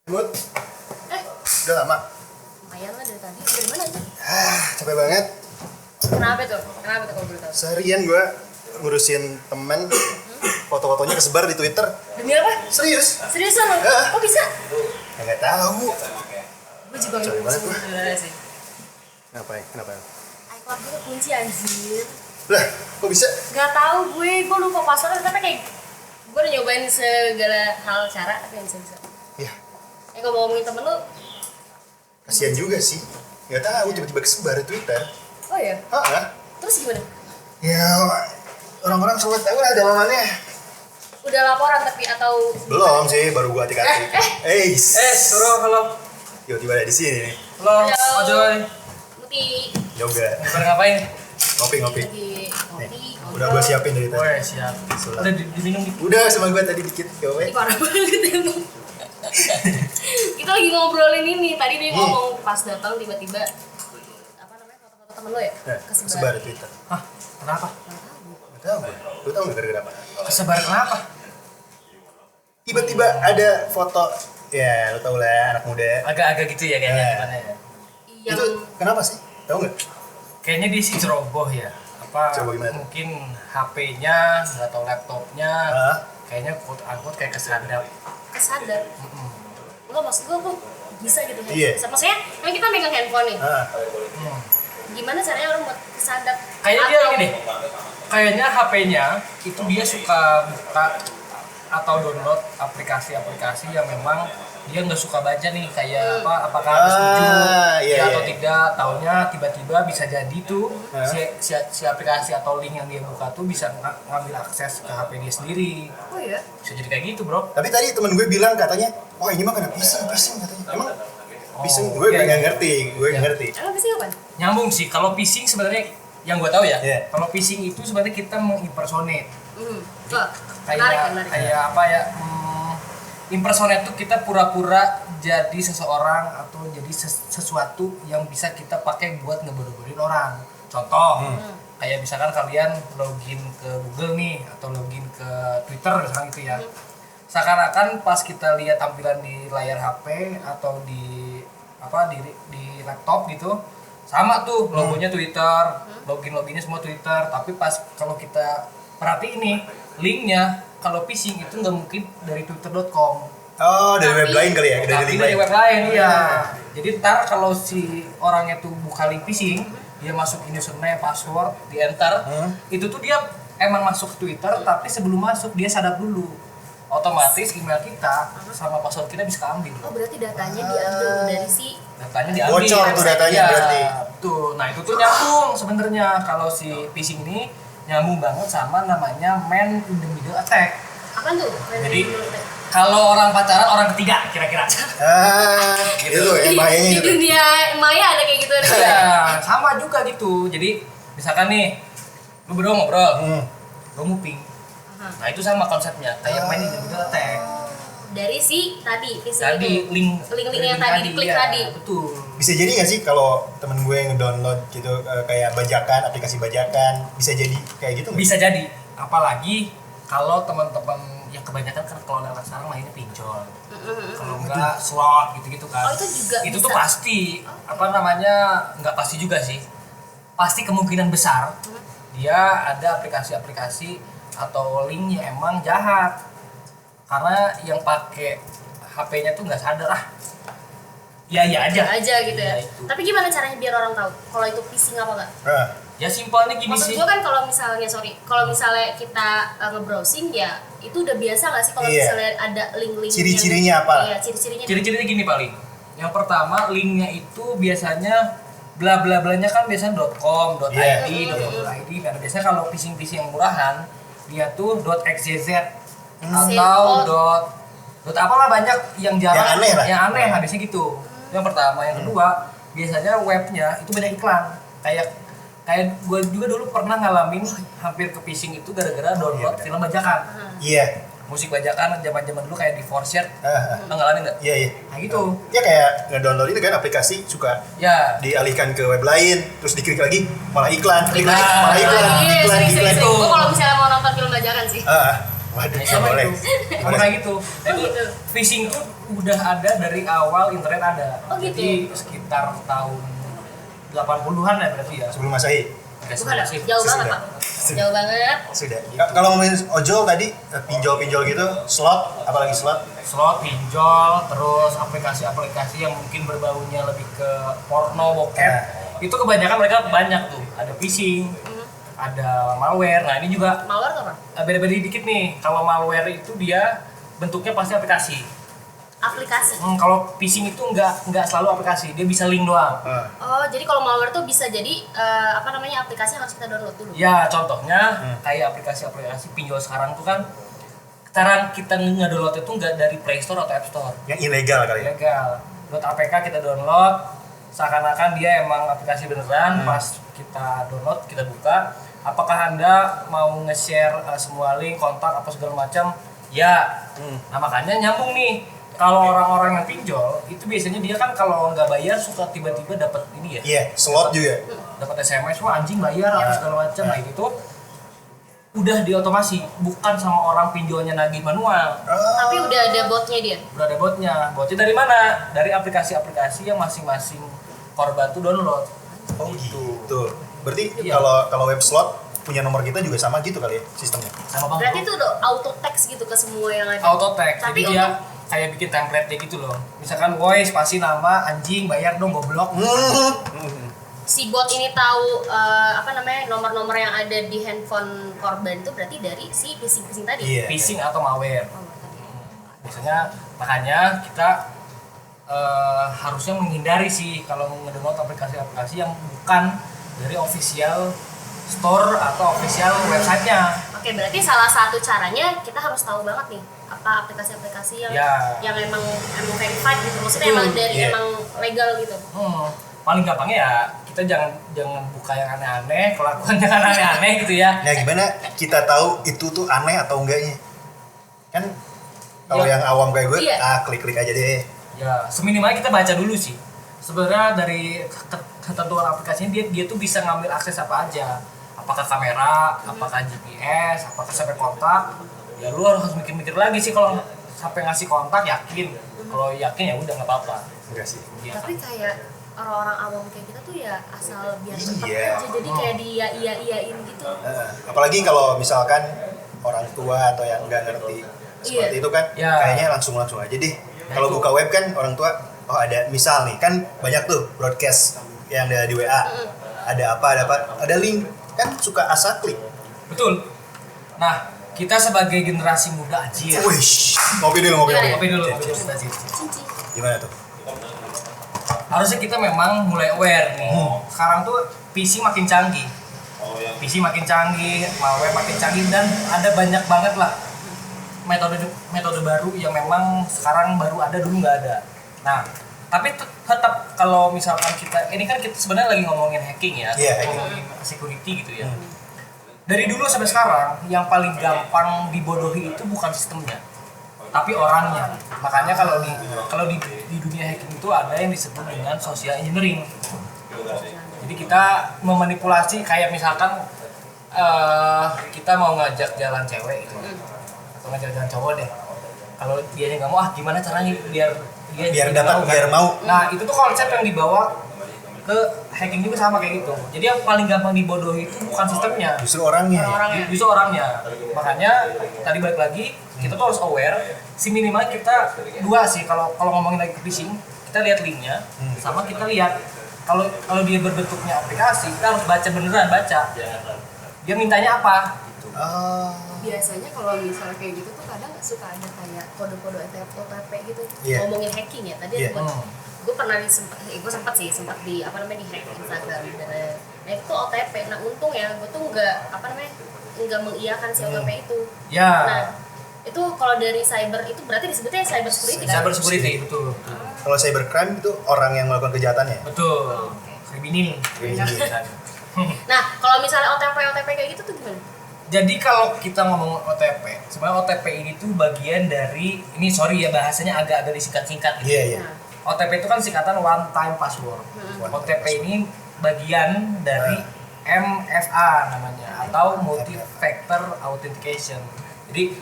Mut, Eh, udah lama. lumayan lah dari tadi. Dari mana aja? Capek banget. Kenapa tuh? Kenapa tuh kalau boleh tahu? Seharian gue ngurusin temen, foto-fotonya kesebar di Twitter. Demi apa? Serius? Seriusan lo? Ya. Kok bisa? Nggak tahu. Gue juga Capek banget gua. sebenarnya sih. Ngapain? Kenapa? iCloud gue kunci anjir. Lah, kok bisa? Gak tahu gue lupa passwordnya karena kayak gue udah nyobain segala hal cara tapi nggak bisa. Ya, Kalau mau ngomongin temen lu, kasihan juga sih. Nggak tahu tiba-tiba kesebar di Twitter. oh ya. Hah? Terus gimana? Ya, orang-orang sobat tahu lah dalamannya. Udah laporan tapi atau Belum sih, baru gua hati-hati. Suruh halo. Tiba-tiba ada di sini nih. Halo, Halo. Ojoy. Muti Yoga. Pada ngapain? Ngopi-ngopi. lagi ngopi. Nih, udah gua siapin dari tadi. Woi, siap. Sulam. Udah diminum nih. Udah sama gua tadi dikit. Ih, Yoga. parah banget emang. Kita lagi ngobrolin ini. Tadi dia ngomong pas datang tiba-tiba apa namanya foto-foto temen lo ya? Kesebar di Twitter. Hah? Kenapa? Nggak tahu gua. Lu tahu nggak gara-gara apa? Kesebar kenapa? Tiba-tiba ada foto, ya lu tau lah anak muda. Agak-agak gitu ya kayaknya Eh. gimana ya? Yang Itu kenapa sih? Tahu nggak? Kayaknya dia sih ceroboh ya. Apa Ceroboh gimana tuh? mungkin HP-nya atau laptopnya Hah? kayaknya quote unquote kayak kesadap. kesadar. Enggak, maksud gue kok bisa gitu. Iya. Maksudnya kan kita megang handphone nih. Ah, Hmm. Gimana caranya orang buat kesadar? Kayaknya dia gini deh. Kayaknya HP-nya itu dia suka buka atau download aplikasi-aplikasi yang memang dia nggak suka baca nih kayak apakah harus setuju iya, ya atau iya. tidak, taunya tiba-tiba bisa jadi tuh Hah? si aplikasi atau link yang dia buka tuh bisa ngambil akses ke HP dia sendiri, Oh iya. bisa jadi kayak gitu bro. tapi tadi temen gue bilang katanya, oh ini mah kena pising katanya. Emang pising? Oh, Gue iya, nggak iya. ngerti, gue nggak Iya. ngerti. Emang bisa kapan? Nyambung sih, kalau phishing sebenarnya yang gue tahu ya, Iya. kalau phishing itu sebenarnya kita mengimpersonate Wah, menarik. kayak apa ya, impersonate itu kita pura-pura jadi seseorang atau jadi sesuatu yang bisa kita pakai buat ngebodoh-bodohin orang. Contoh, kayak misalkan kalian login ke Google nih atau login ke Twitter misalkan gitu ya. Seakan-akan pas kita lihat tampilan di layar HP atau di laptop gitu, sama tuh logonya Twitter, loginnya semua Twitter, tapi pas kalau kita perhatiin nih linknya, kalau phishing itu nggak mungkin dari twitter.com, Oh, dari web Tapi- lain kali ya? Dari tapi link dari lain? web lain ya. Jadi ntar kalau si orangnya tuh buka link phishing, dia masukin username, password, di enter, itu tuh dia emang masuk Twitter, tapi sebelum masuk dia sadap dulu. Otomatis email kita sama password kita bisa keambil. Oh, berarti datanya diambil dari si Datanya diambil. Bocor tuh datanya Iya, berarti. Tuh, nah itu tuh nyambung sebenarnya kalau si phishing ini nyambung banget sama namanya man in the middle attack. apa tuh? Jadi kalau orang pacaran orang ketiga kira-kira. Itu ya, bahayanya di gitu. dunia maya ada kayak gitu ada. Iya, sama juga gitu. Jadi misalkan nih lu berdua ngobrol, lu nguping. Nah itu sama konsepnya, kayak man in the middle attack. Dari si tadi, phishing Tadi itu. link Link-link yang tadi diklik iya, tadi. Betul. Bisa jadi nggak sih kalau temen gue ngedownload gitu kayak bajakan, aplikasi bajakan, bisa jadi kayak gitu nggak? Bisa jadi, apalagi kalau teman-teman yang kebanyakan kan kalau anak sekarang mainnya pinjol, kalau enggak slot gitu-gitu kan. Oh, itu juga itu bisa. tuh pasti apa namanya, nggak pasti juga sih, pasti kemungkinan besar dia ada aplikasi-aplikasi atau link yang emang jahat, karena yang pakai HP-nya tuh nggak sadar iya aja gitu ya. Iya, itu. Tapi gimana caranya biar orang tahu kalau itu phishing apa enggak? Nah, Ya simpelnya gini Maksud sih. gue kan kalau misalnya kita nge-browsing ya itu udah biasa nggak sih kalau Iya. misalnya ada link-link Ciri-cirinya apa? Iya, ciri-cirinya. Ciri-cirinya gini paling. Yang pertama, linknya itu biasanya bla bla blanya kan biasanya .com, Iya. .id, .id. Nah, biasanya kalau phishing yang murahan dia tuh .xyz atau dot apalah, banyak yang jarang, Yang aneh lah. Yang aneh habisnya gitu. Itu yang pertama. Yang kedua, biasanya webnya itu banyak iklan. Kayak gue juga dulu pernah ngalamin hampir ke phishing itu gara-gara download Iya, film bajakan. iya. Musik bajakan zaman-zaman dulu kayak di Forshare. Ah, Lo ngalamin nggak? iya. Nah gitu. Ya kayak ngedownload itu kan aplikasi suka Ya, dialihkan ke web lain, terus diklik lagi malah iklan, klik lagi Iklan. malah iklan, Iya, iklan. sering-sering. Gue kalau misalnya mau nonton film bajakan sih. Waduh, sama boleh. itu. Sama kayak gitu. Nah, itu gitu. phishing tuh udah ada dari awal internet ada. Oh, gitu? Jadi sekitar tahun 80-an ya berarti ya. Sebelum Masehi. Nggak Bukan, sih. jauh banget Sudah. Pak. Jauh banget. Sudah. Kalau ngomongin ojol tadi, pinjol-pinjol gitu, slot, apalagi slot. Slot, pinjol, terus aplikasi-aplikasi yang mungkin berbaunya lebih ke porno, bokep. Ya. Itu kebanyakan mereka banyak tuh. Ada phishing, ada malware. Nah ini juga Malware tuh apa? beda-beda dikit nih. Kalau malware itu dia bentuknya pasti aplikasi. Aplikasi. Kalau phishing itu nggak selalu aplikasi, dia bisa link doang. Oh, jadi kalau malware tuh bisa jadi aplikasi yang harus kita download dulu. Ya contohnya kayak aplikasi-aplikasi pinjol sekarang tuh kan cara kita ngedownload itu nggak dari Play Store atau App Store. Yang ilegal kali ya. Ilegal. .apk kita download, seakan-akan dia emang aplikasi beneran. Pas kita download, kita buka, apakah Anda mau nge-share semua link, kontak, apa segala macam? Ya. Nah makanya nyambung nih. Kalau orang-orang yang pinjol, itu biasanya dia kan kalau nggak bayar suka tiba-tiba dapat ini ya. Iya, slot juga. Dapat SMS, wah anjing bayar apa segala macam. Nah itu tuh udah diotomasi, bukan sama orang pinjolnya nagih manual. Tapi udah ada botnya dia. Udah ada botnya. Botnya dari mana? Dari aplikasi-aplikasi yang masing-masing korban tuh download. Oh gitu. Berarti Iya. kalau web slot punya nomor kita juga sama gitu kali ya sistemnya. Sama Bang Berarti Bro. itu udah auto text gitu ke semua yang ada. Auto text. Tapi Jadi dia kayak bikin template dia gitu loh. Misalkan voice pasti nama anjing bayar dong goblok. Si bot ini tahu nomor-nomor yang ada di handphone korban itu berarti dari si phishing tadi. Iya. Phishing atau malware. Oh, tadi. Biasanya makanya kita harusnya menghindari sih kalau ngedownload aplikasi-aplikasi yang bukan dari official store atau official websitenya. Oke, berarti salah satu caranya kita harus tahu banget nih apa aplikasi-aplikasi yang emang verified gitu. Maksudnya emang dari Iya. emang legal gitu. Paling gampangnya ya kita jangan buka yang aneh-aneh, kelakuan jangan aneh-aneh gitu ya. Nah gimana kita tahu itu tuh aneh atau enggaknya? Kan kalau Iya. yang awam kayak gue, Iya. klik-klik aja deh. Ya, seminimalnya kita baca dulu sih. Sebenarnya dari ketentuan aplikasinya dia tuh bisa ngambil akses apa aja. Apakah kamera, apakah GPS, apakah sampai kontak. Ya lu harus mikir-mikir lagi sih kalau sampai ngasih kontak yakin. Kalau yakin ya udah nggak apa-apa. Enggak sih. Ya. Tapi kayak orang-orang awam kayak kita tuh ya asal biar cepet Iya. aja. Jadi kayak iya-iyain gitu. Apalagi kalau misalkan orang tua atau yang nggak ngerti seperti Iya. itu kan, Ya. kayaknya langsung aja deh. Nah, Kalau itu. buka web kan orang tua, oh ada misal nih kan banyak tuh broadcast yang ada di WA, ada ada link kan suka asal klik. Betul. Nah, kita sebagai generasi muda anjir. Wih, ngopi dulu. Kopi dulu. Cici. Gimana tuh? Harusnya kita memang mulai aware nih. Sekarang tuh PC makin canggih. PC makin canggih, malware makin canggih dan ada banyak banget lah metode baru yang memang sekarang baru ada dulu nggak ada. Nah, tapi tetap kalau misalkan ini kan kita sebenarnya lagi ngomongin hacking ya, Iya, hacking. ngomongin security gitu ya. Dari dulu sampai sekarang yang paling gampang dibodohi itu bukan sistemnya, tapi orangnya. Makanya kalau di dunia hacking itu ada yang disebut dengan social engineering. Jadi kita memanipulasi kayak misalkan kita mau ngajak jalan cewek gitu, atau ngajak jalan cowok deh. Kalau dia nggak mau, gimana caranya biar dia dapat, biar mau. Nah itu tuh konsep yang dibawa ke hacking juga sama kayak gitu. Jadi yang paling gampang dibodohi itu bukan sistemnya, Justru orangnya. justru orangnya. Makanya tadi balik lagi kita tuh harus aware. Si minimal kita dua sih kalau ngomongin lagi ke phishing, kita lihat linknya, sama kita lihat kalau dia berbentuknya aplikasi, kita harus beneran baca. Dia mintanya apa? Gitu. Biasanya kalau misalnya kayak gitu tuh kadang suka ada kayak kode-kode OTP gitu. Iya. Ngomongin hacking ya. Tadi Iya. gue pernah sempat di hack Instagram dan itu OTP. Nah untung ya gue tuh nggak mengiyakan si OTP itu. Ya. Nah itu kalau dari cyber itu berarti disebutnya cyber security kan? Cyber security, betul. Kalau cybercrime itu orang yang melakukan kejahatannya. Betul. Oke. Kriminal. Nah kalau misalnya OTP kayak gitu tuh gimana? Jadi kalau kita ngomong OTP, sebenarnya OTP ini tuh bagian dari, ini sorry ya bahasanya agak-agak disingkat-singkat gitu. Iya. Nah, OTP itu kan singkatan one time password. OTP ini bagian dari MFA namanya, atau multi factor authentication. Jadi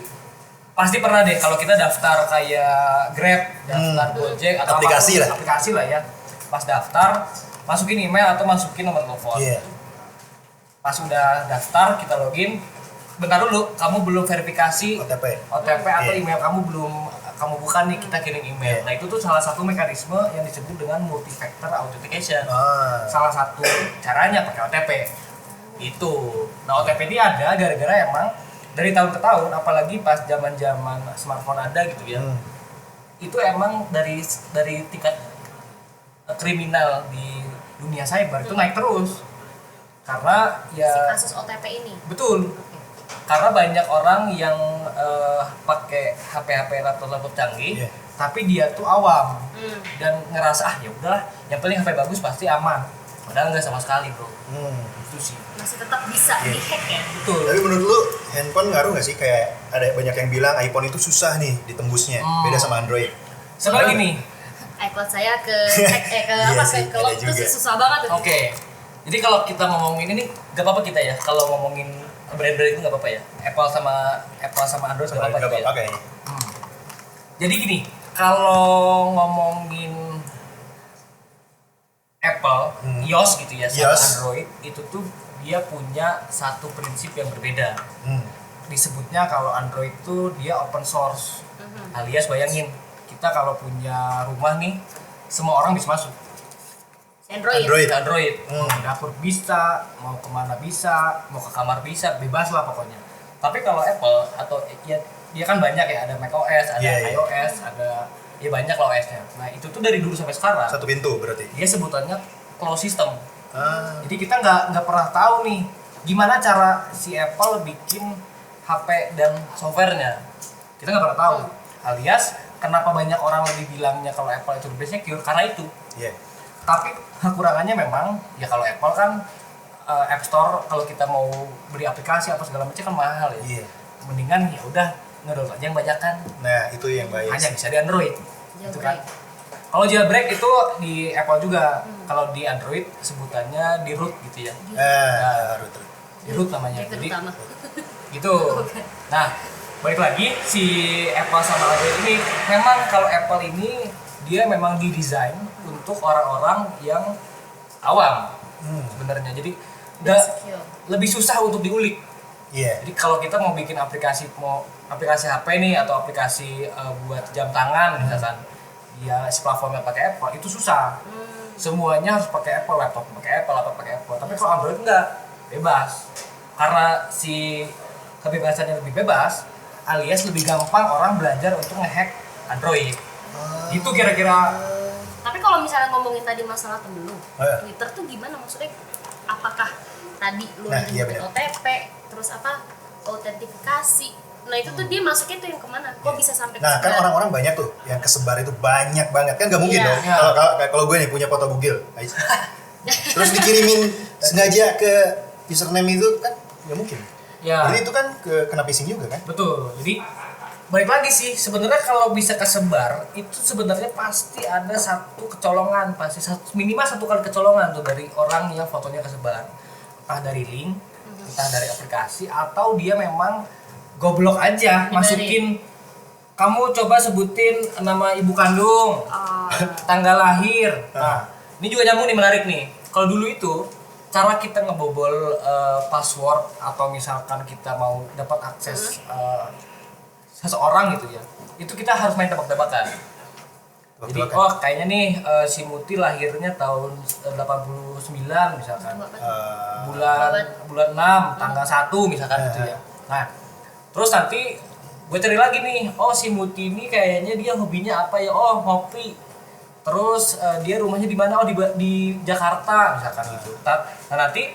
pasti pernah deh kalau kita daftar kayak Grab, daftar Gojek atau Aplikasi apapun, lah. aplikasi lah ya. Pas daftar, masukin email atau masukin nomor telepon. Iya. Pas udah daftar, kita login. Bentar dulu, kamu belum verifikasi OTP. OTP atau Iya. email kamu belum kamu bukan nih, kita kirim email. Iya. Nah itu tuh salah satu mekanisme yang disebut dengan multi-factor authentication. Salah satu caranya pakai OTP. Itu. Nah OTP ini ada gara-gara emang dari tahun ke tahun, apalagi pas zaman-zaman smartphone ada gitu ya. Itu emang dari tingkat kriminal di dunia cyber itu naik terus. Karena ya Si kasus OTP ini. betul. Karena banyak orang yang pakai HP laptop canggih, Iya. tapi dia tuh awam dan ngerasa ya udahlah, yang penting HP bagus pasti aman. Padahal nggak sama sekali bro. Itu sih. Masih tetap bisa Iya. dihack ya. Betul. Tapi menurut lu handphone ngaruh nggak sih? Kayak ada banyak yang bilang iPhone itu susah nih ditembusnya, beda sama Android. Sebenarnya gini. iCloud saya ke hack ke Iya apa sih, ke lock ada itu juga. sih susah banget tuh. Oke. Jadi kalau kita ngomongin ini gak apa-apa kita ya. Kalau ngomongin brand-brand itu gak apa-apa ya. Apple sama Android gak apa-apa Nggak gitu ya. apa-apa kayaknya. Jadi gini, kalau ngomongin Apple, iOS gitu ya sama iOS. Android, itu tuh dia punya satu prinsip yang berbeda. Hmm. Disebutnya kalau Android tuh dia open source. Alias bayangin, kita kalau punya rumah nih, semua orang bisa masuk. Android. Android. Mau ke dapur bisa, mau kemana bisa, mau ke kamar bisa, bebas lah pokoknya. Tapi kalau Apple atau ya dia kan banyak ya, ada macOS, ada Iya, iya. iOS, ada ya banyak lah OS-nya. Nah itu tuh dari dulu sampai sekarang Satu pintu berarti. dia sebutannya closed system. Ah. Jadi kita nggak pernah tahu nih gimana cara si Apple bikin HP dan softwarenya. Kita nggak pernah tahu. Alias kenapa banyak orang lebih bilangnya kalau Apple itu lebih secure karena itu. Iya. Tapi kekurangannya memang ya kalau Apple kan App Store kalau kita mau beli aplikasi apa segala macam kan mahal ya. Iya. Mendingan ya udah ngedownload aja yang banyakan. Nah, itu yang baik. Hanya bisa di Android. Gitu kan. Jailbreak. Kalau jailbreak itu di Apple juga. Kalau di Android sebutannya di root gitu ya. Harus. Di root namanya. Itu Jadi utama. gitu. Nah, balik lagi si Apple sama Android ini memang kalau Apple ini dia memang didesain untuk orang-orang yang awam sebenarnya. Jadi nggak Secure. lebih susah untuk diulik. Iya. Jadi kalau kita mau bikin aplikasi HP nih atau aplikasi buat jam tangan misalkan, ya si platformnya pakai Apple itu susah. Semuanya harus pakai Apple, laptop pakai Apple, laptop pakai Apple. Tapi kalau Android enggak, bebas. Karena si kebebasannya lebih bebas, alias lebih gampang orang belajar untuk ngehack Android. Itu kira-kira. Tapi kalau misalnya ngomongin tadi masalah temen lu, Eh. Twitter tuh gimana maksudnya? Apakah tadi lu Nah, iya nyebutin benar. OTP, terus apa? Autentifikasi. Nah itu tuh dia masuknya tuh yang kemana? Kok bisa sampai Nah, kan kesebar? orang-orang banyak tuh yang kesebar itu banyak banget. Kan nggak mungkin Iya. dong. Iya. Kalau gue nih punya foto bugil. Terus dikirimin sengaja ke username itu kan nggak mungkin. Ya. Jadi itu kan kena phishing juga kan? Betul. Jadi balik lagi sih sebenarnya kalau bisa kesebar itu sebenarnya pasti ada satu kecolongan, pasti minimal satu kali kecolongan tuh dari orang yang fotonya kesebar. Entah dari link, entah dari aplikasi atau dia memang goblok aja Dibalik. masukin kamu coba sebutin nama ibu kandung, Oh, tanggal lahir. Nah, ini juga nyambung nih menarik nih. Kalau dulu itu cara kita ngebobol password atau misalkan kita mau dapat akses seseorang gitu ya, itu kita harus main tebak-tebakan. Jadi oh kayaknya nih si Muti lahirnya tahun 89 misalkan, bulan 6 tanggal 1 misalkan gitu ya. Nah terus nanti gue cari lagi nih, oh si Muti ini kayaknya dia hobinya apa ya, oh ngopi. Terus dia rumahnya di mana, oh di Jakarta misalkan gitu. Nah nanti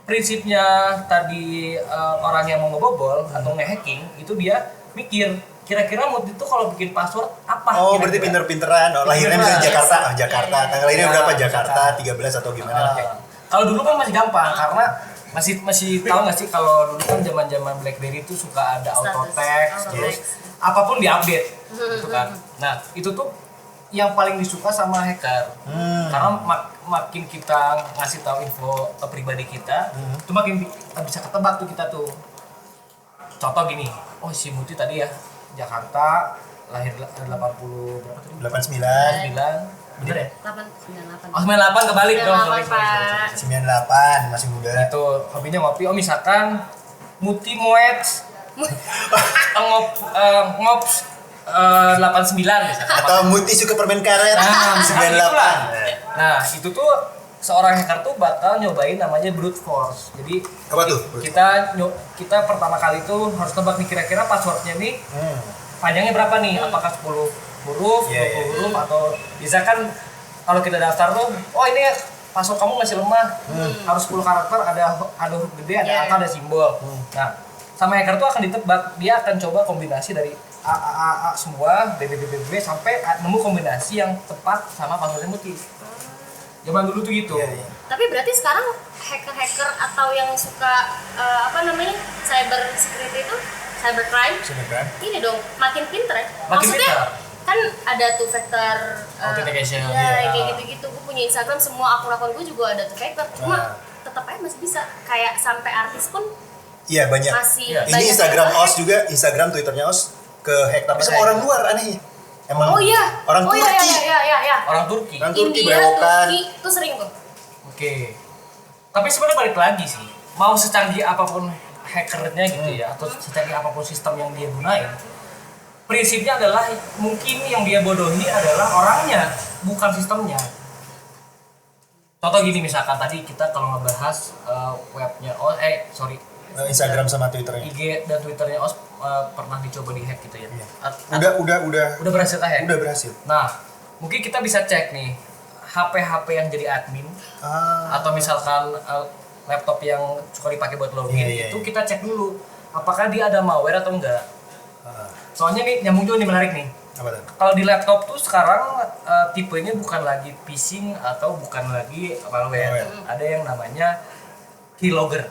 prinsipnya tadi orang yang mau ngebobol atau nge-hacking itu dia mikir kira-kira Muti itu kalau bikin password apa? Oh, kira-kira? berarti pinter-pinteran. Oh, lahirnya misalnya Pinter-pinteran. Jakarta. Ah, Jakarta. Tanggal lahirnya Iya, berapa? Jakarta. Jakarta 13 atau gimana? Kalau dulu kan masih gampang karena masih tahu nggak sih kalau dulu kan zaman BlackBerry itu suka ada Status, autotext, autotext. terus apapun diupdate gitu kan. Nah itu tuh yang paling disuka sama hacker karena makin kita ngasih tahu info pribadi kita, itu makin bisa ketebak tuh kita tuh. Contoh gini, oh si Muti tadi ya Jakarta lahir 80 berapa tadi? 89, 9 bener ya? 898. Oh 98 kebalik dong. 98, Pak. 98 masih muda. Itu hobinya ngopi. Oh misalkan Muti Moets ngops 89 misalkan. Atau Muti suka permen karet. Nah, 98. Nah, itu tuh seorang hacker tuh bakal nyobain namanya brute force. Jadi Apa tuh? kita pertama kali tuh harus tebak nih kira-kira passwordnya nih panjangnya berapa nih? Apakah 10 huruf, 20 huruf atau misalkan kalau kita daftar tuh, oh ini password kamu masih lemah, harus 10 karakter, ada huruf gede, ada angka, ada simbol. Nah, sama hacker tuh akan ditebak, dia akan coba kombinasi dari A semua, B sampai nemu kombinasi yang tepat sama passwordnya Muti. Zaman dulu tuh gitu. Iya. Tapi berarti sekarang hacker-hacker atau yang suka cyber security itu, cybercrime, Sebenarnya. ini dong makin pinter ya. Makin Maksudnya pinter. kan ada tuh factor Authentication. ya, kayak gitu-gitu. Gue punya Instagram, semua akun-akun gue juga ada tuh factor. Cuma tetap aja masih bisa. Kayak sampai artis pun Iya banyak. masih Iya. banyak Ini Instagram yang OS hack. juga, Instagram, Twitternya OS ke hack tapi sama Hack. orang luar anehnya. Emang Oh iya. orang oh, Turki. Iya. Orang Turki. Orang Turki India, berewokan. Turki itu sering tuh. Oke. Tapi sebenarnya balik lagi sih. Mau secanggih apapun hackernya gitu ya, atau secanggih apapun sistem yang dia gunain, prinsipnya adalah mungkin yang dia bodohi adalah orangnya, bukan sistemnya. Contoh gini misalkan tadi kita kalau ngebahas webnya Instagram sama Twitternya. IG dan Twitternya OS pernah dicoba dihack gitu ya. Iya. At- Udah berhasil hack. udah berhasil. Nah, mungkin kita bisa cek nih HP yang jadi admin atau misalkan laptop yang suka dipakai buat login Iya. itu kita cek dulu apakah dia ada malware atau enggak. Soalnya nih nyambung juga nih menarik nih. Apa tuh? Kalau di laptop tuh sekarang tipenya bukan lagi phishing atau bukan lagi malware. Ada yang namanya keylogger.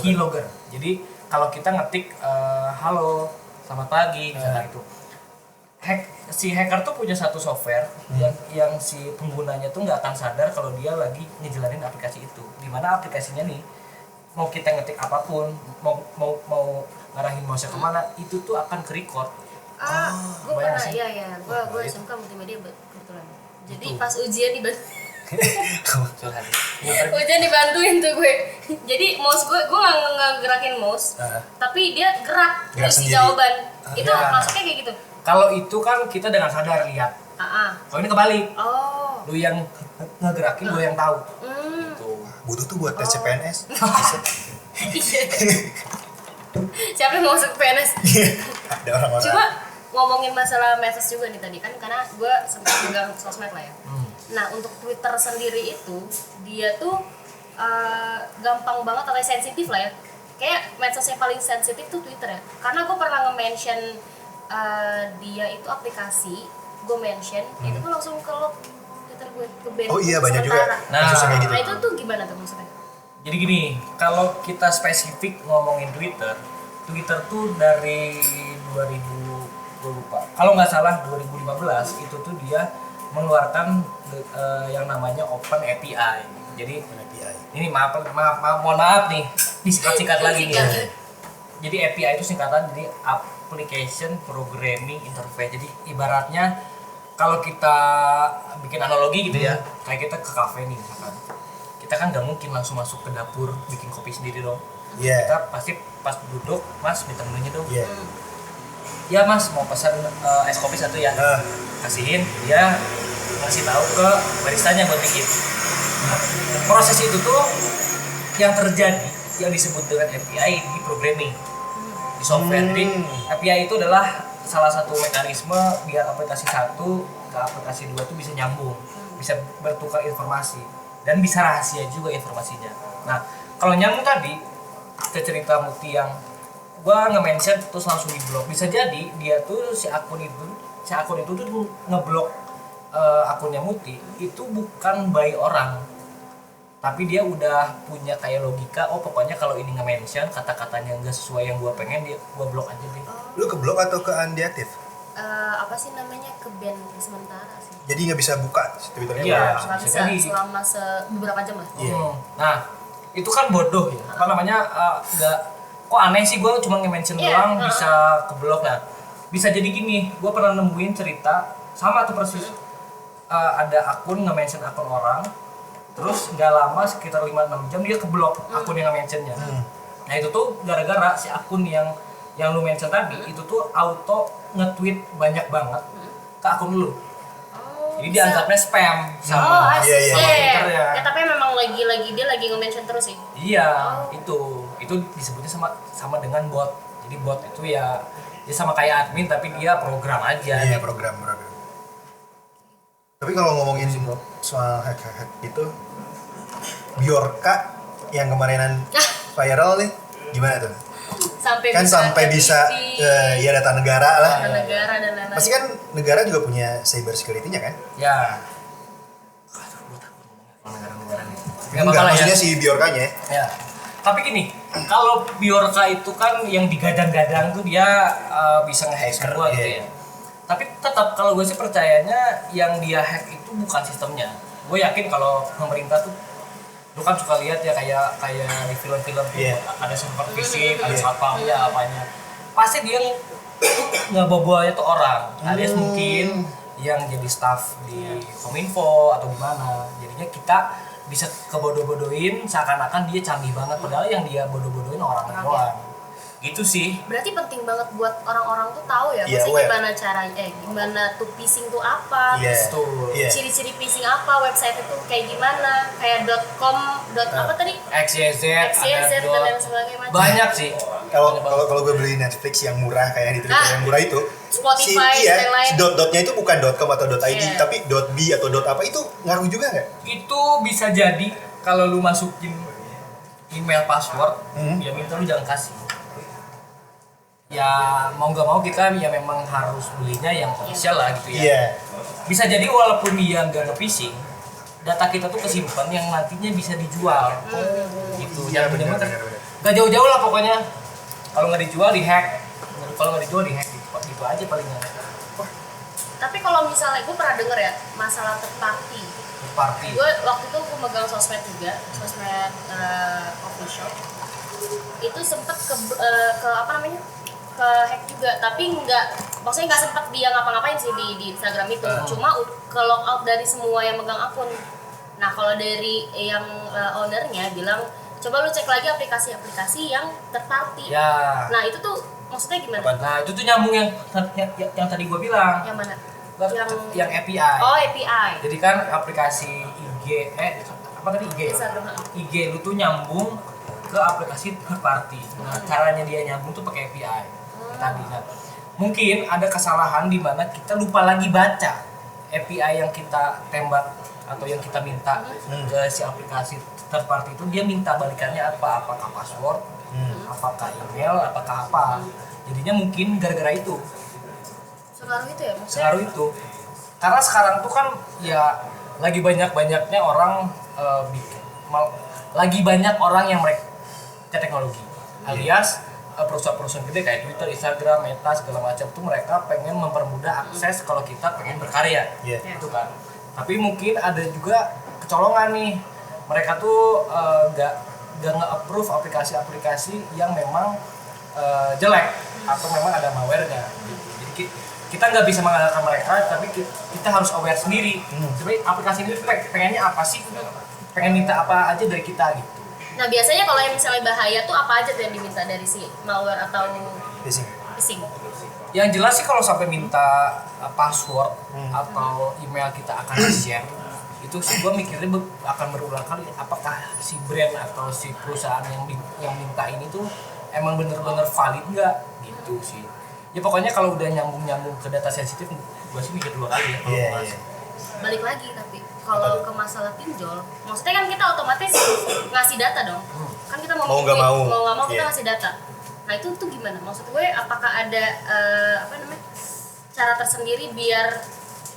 Keylogger. Jadi kalau kita ngetik halo, selamat pagi misalnya itu. Si hacker tuh punya satu software yang si penggunanya tuh nggak akan sadar kalau dia lagi ngejalanin aplikasi itu. Dimana aplikasinya nih mau kita ngetik apapun, mau ngarahin mouse kemana, itu tuh akan ke-record. Gue bayang pernah, sih. iya, gue SMK multimedia kebetulan. Jadi pas ujian ujian dibantuin tuh gue. Jadi mouse gue nggak gerakin mouse, tapi dia gerak Gerak ngisi sendiri. jawaban. Itu Iya. masuknya kayak gitu. Kalau itu kan kita dengan sadar lihat. Kalau ini kebalik, Oh. lu yang ngegerakin, lu yang tahu. Gitu. Butuh tuh buat tes CPNS. Iya. Siapa yang mau masuk PNS? Ada orang-orang. Cuma ngomongin masalah medsos juga nih tadi kan, karena gue sempat pegang sosmed lah ya. Nah untuk Twitter sendiri itu dia tuh gampang banget atau sensitif lah ya. Kayak medsos yang paling sensitif tuh Twitter ya. Karena gue pernah nge-mention dia itu aplikasi, gue mention itu tuh langsung ke lock Twitter gue, ke ban. Oh iya banyak juga. sementara. Kasusnya kayak gitu. Nah itu tuh gimana tuh maksudnya? Jadi gini, kalau kita spesifik ngomongin Twitter tuh dari 2000, gue lupa. Kalau nggak salah 2015 itu tuh dia mengeluarkan yang namanya Open API. Jadi ini mohon maaf nih, disingkat lagi nih. Jadi API itu singkatan jadi Application Programming Interface. Jadi ibaratnya kalau kita bikin analogi gitu ya, kayak kita ke kafe nih misalkan. Kita kan nggak mungkin langsung masuk ke dapur bikin kopi sendiri dong. Iya. Kita pasti pas duduk, Mas minta menunya dong. Iya. Ya Mas mau pesan es kopi satu ya. Kasihin, dia ngasih tahu ke baristanya buat bikin. Nah, proses itu tuh yang terjadi yang disebut dengan API di programming di software. Jadi API itu adalah salah satu mekanisme biar aplikasi satu ke aplikasi dua tuh bisa nyambung, bisa bertukar informasi dan bisa rahasia juga informasinya. Nah, kalau nyambung tadi ke cerita Muti yang gua nge-mention terus langsung di-blok, bisa jadi dia tuh si akun itu tuh ngeblok akunnya Muti itu bukan by orang, tapi dia udah punya kayak logika, oh pokoknya kalau ini nge-mention kata-katanya nggak sesuai yang gua pengen, gua blok aja deh. Lu ke blok atau ke undeactive? Apa sih namanya, ke ban sementara sih. Jadi nggak bisa buka Twitternya. Iya. Nggak bisa jadi. selama beberapa jam lah. Iya. Nah, itu kan bodoh ya. Apa namanya? Nggak kok aneh sih gue cuma nge-mention doang bisa keblok. Nah bisa jadi gini, gue pernah nemuin cerita sama tuh persis. Ada akun nge-mention akun orang, terus nggak lama sekitar 5-6 jam dia keblok akun yang nge-mentionnya. Nah itu tuh gara-gara si akun yang lu mention tadi itu tuh auto nge-tweet banyak banget ke akun lu. Jadi dianggapnya spam sama Twitter ya. Ya tapi memang lagi dia lagi nge-mention terus sih. Iya, itu disebutnya sama dengan bot. Jadi bot itu ya dia sama kayak admin tapi dia program aja. Iya, program. Tapi kalau ngomongin soal hack itu, Bjorka yang kemarinan viral nih, gimana tuh? Sampai bisa ya data negara lah. Data negara dan lain-lain. Pasti kan negara juga punya cyber security-nya kan? Ya. Gue takut ngomongin negara-negara nih. Enggak, maksudnya si Bjorkanya. Ya. Tapi gini, kalau Bjorka itu kan yang digadang-gadang tuh dia bisa nge-hack semua gitu ya. Tapi tetap kalau gue sih percayanya yang dia hack itu bukan sistemnya. Gue yakin kalau pemerintah tuh, lu kan suka lihat ya kayak di film-film tuh ada supervisi, ada satpamnya, apanya. Pasti dia ngebobolnya tuh orang. Alias mungkin yang jadi staff di Kominfo atau gimana. Jadinya kita bisa kebodoh-bodohin seakan-akan dia canggih banget, padahal yang dia bodoh-bodohin orang doang. Gitu sih. Berarti penting banget buat orang-orang tuh tahu ya, maksudnya gimana caranya, gimana tuh phishing tuh apa, ciri-ciri phishing apa, website itu kayak gimana, kayak .com, apa tadi? XYZ dan lain sebagainya. Banyak sih. Kalau gue beli Netflix yang murah kayak di Twitter yang murah itu, Spotify dan lain-lain. Si dotnya itu bukan .com atau .id, tapi .b atau .apa itu ngaruh juga nggak? Itu bisa jadi kalau lu masukin email password, dia minta lu jangan kasih. Ya mau nggak mau kita ya memang harus belinya yang official lah gitu ya. Bisa jadi walaupun dia nggak nge-phishing, data kita tuh kesimpan yang nantinya bisa dijual. Gitu. Ya benar. Nggak jauh-jauh lah pokoknya. Kalau nggak dijual dihack, kalau nggak dijual dihack gitu aja palingnya. Tapi kalau misalnya gue pernah denger ya masalah third party. Gue waktu itu gue megang sosmed juga, sosmed official. Itu sempet ke apa namanya? Ke hack juga, tapi maksudnya nggak sempat dia ngapa-ngapain sih di Instagram itu, cuma ke log out dari semua yang megang akun. Nah kalau dari yang ownernya bilang coba lu cek lagi aplikasi-aplikasi yang third party. Nah itu tuh maksudnya gimana? Nah itu tuh nyambung yang tadi gue bilang. Yang mana? Yang API. Oh API. Jadi kan aplikasi IG apa tadi IG? Instagram. IG lu tuh nyambung ke aplikasi third party. Nah caranya dia nyambung tuh pakai API. Tadi kan mungkin ada kesalahan di mana kita lupa lagi baca API yang kita tembak atau yang kita minta ke si aplikasi third party itu, dia minta balikannya apakah password, apakah email, apakah apa. Jadinya mungkin gara-gara itu. Sekarang itu ya maksudnya? Sekarang itu. Karena sekarang tuh kan ya lagi banyak-banyaknya orang lagi banyak orang yang mereka teknologi. Alias perusahaan-perusahaan gede kayak Twitter, Instagram, Meta segala macam tuh mereka pengen mempermudah akses kalau kita pengen berkarya, gitu kan. Tapi mungkin ada juga kecolongan nih, mereka tuh nggak nge-approve aplikasi-aplikasi yang memang jelek atau memang ada malware-nya. Jadi kita nggak bisa mengalahkan mereka, tapi kita harus aware sendiri. Sebenarnya aplikasi ini pengennya apa sih? Pengen minta apa aja dari kita gitu. Nah biasanya kalau yang misalnya bahaya tuh apa aja tuh yang diminta dari si malware atau phishing? Yang jelas sih kalau sampai minta password atau email kita akan di-share, itu sih gue mikirnya akan berulang kali apakah si brand atau si perusahaan yang minta ini tuh emang bener-bener valid nggak gitu sih. Ya pokoknya kalau udah nyambung ke data sensitif, gue sih mikir 2 kali ya. Balik lagi tapi kalau ke masalah pinjol, maksudnya kan kita otomatis ngasih data dong. Kan kita mau nggak mau kita ngasih data. Nah itu tuh gimana? Maksud gue apakah ada cara tersendiri biar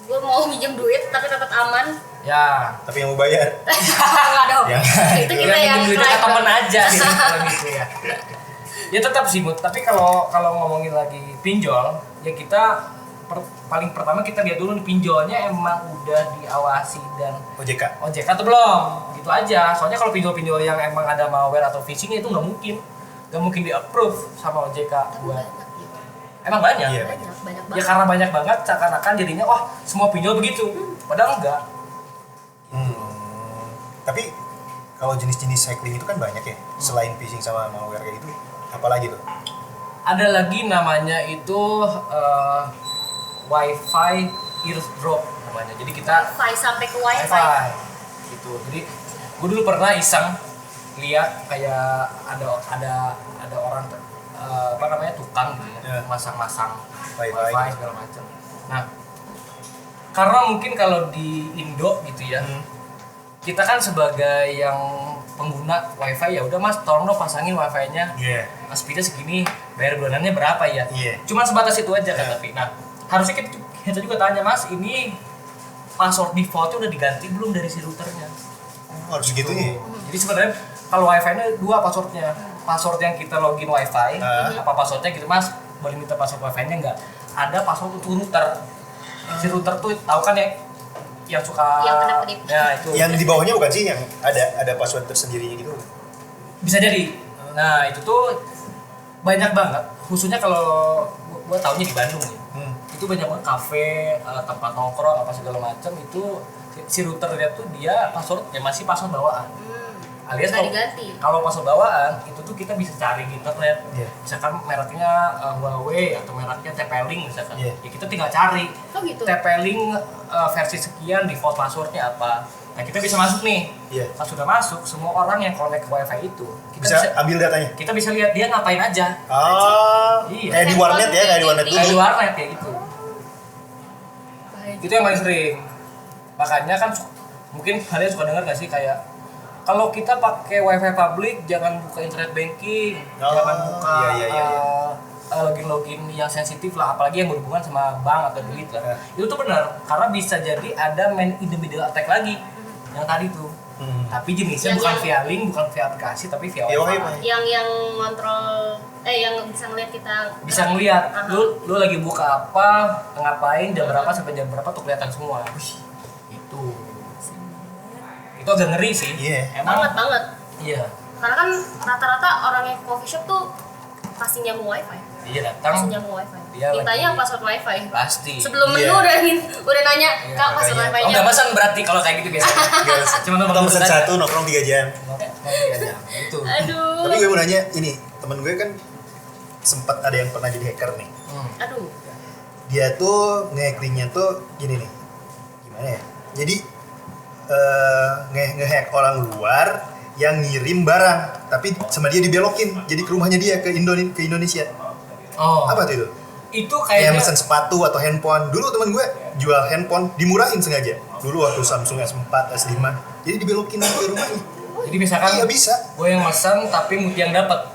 gue mau minjem duit tapi tetap aman? Ya. Tapi yang mau bayar? Enggak dong. Itu kita yang duitnya ke temen aja sih kalau gitu ya. Ya tetap sih Mut. Tapi kalau ngomongin lagi pinjol, ya kita paling pertama kita lihat dulu nih pinjolnya emang udah diawasi dan OJK atau belum, gitu aja. Soalnya kalau pinjol-pinjol yang emang ada malware atau phishing itu nggak mungkin. gak mungkin di approve sama OJK buat. Banyak gitu. Emang banyak. Iya. Banyak Ya banget. karena banyak banget seakan-akan jadinya wah semua pinjol begitu. Padahal enggak. Tapi kalau jenis-jenis hacking itu kan banyak ya. Selain phishing sama malware kayak gitu, apalagi tuh? Ada lagi namanya itu Wi-Fi eardrop namanya. Jadi kita Wi-Fi sampai ke Wi-Fi. Wi-Fi gitu. Jadi gue dulu pernah iseng lihat kayak ada orang apa namanya tukang gitu ya, Yeah. masang-masang Wi-Fi. Wi-Fi segala macam. Nah, karena mungkin kalau di Indo gitu ya, kita kan sebagai yang pengguna Wi-Fi ya udah Mas, tolong dong pasangin Wi-Fi-nya. Iya. Mas speednya segini, bayar bulanannya berapa ya? Iya. Cuma sebatas itu aja kan Yeah. tapi. Nah, harusnya kita juga tanya Mas, ini password defaultnya udah diganti belum dari si routernya? Harus gitu ya. Jadi sebenarnya kalau Wi-Fi ini dua passwordnya. Password yang kita login Wi-Fi, apa passwordnya gitu Mas? Boleh minta password Wi-Fi-nya nggak? Ada password untuk router. Si router tuh tahu kan ya yang suka Yang kedap-kedip. ya itu Yang di bawahnya bukan sih yang ada password tersendirinya gitu? bisa jadi. Nah itu tuh banyak banget, khususnya kalau gua taunya di Bandung ya. Itu banyak banget kafe, tempat nongkrong apa segala macam itu si routernya tuh dia password ya masih password bawaan. Alias Nggak diganti. kalau password bawaan itu tuh kita bisa cari di internet. Iya. Misalkan mereknya Huawei atau mereknya TP-Link misalkan. Iya. Ya kita tinggal cari Oh gitu. TP-Link versi sekian default passwordnya apa. Nah kita bisa masuk nih. Iya. Pas sudah masuk, semua orang yang connect ke Wi-Fi itu kita Bisa ambil datanya? kita bisa lihat dia ngapain aja. Iya. Kayak di warnet ya, kayak di warnet Kayak di dulu. warnet kayak gitu. Baik. Itu yang paling sering. Makanya kan mungkin kalian suka dengar gak sih kayak kalau kita pakai wifi publik jangan buka internet banking, Oh, jangan buka iya. login yang sensitif lah, apalagi yang berhubungan sama bank atau duit lah. Ya. Itu tuh benar, karena bisa jadi ada man in the middle attack lagi yang tadi tuh. Tapi jenisnya Yang- bukan yang- via link, bukan via aplikasi, tapi via Via wifi. Wi-Fi. Yang ngontrol yang bisa ngeliat kita Bisa ngelihat Aha. lu lagi buka apa, ngapain, jam berapa sampai jam berapa tuh kelihatan semua. Itu agak ngeri sih. Iya. banget. Iya. Karena kan rata-rata orang yang ke coffee shop tuh pasti nyambung wifi. Iya Pasti datang nyambung wifi. Dia Mintanya lagi- password wifi. pasti. Sebelum Iya. menu udah nanya, Iya, Kak password makanya. wifi-nya. Oh nggak pesan berarti kalau kayak gitu biasanya. Cuma Kita numpang pesen aja. satu, nongkrong 3 jam. Itu. Aduh. Tapi gue mau nanya, ini temen gue kan sempat ada yang pernah jadi hacker nih. Aduh. Dia tuh nge-hackingnya tuh gini nih, gimana ya? Jadi nge-hack orang luar yang ngirim barang, tapi sama dia dibelokin, jadi ke rumahnya dia ke Indonesia. Oh. Apa tuh itu? Itu Kayak kayaknya mesen sepatu atau handphone. Dulu temen gue jual handphone dimurahin sengaja. Dulu waktu Samsung S4, S5, jadi dibelokin ke rumahnya. jadi misalkan Iya bisa. gue yang mesen tapi Muti yang dapat.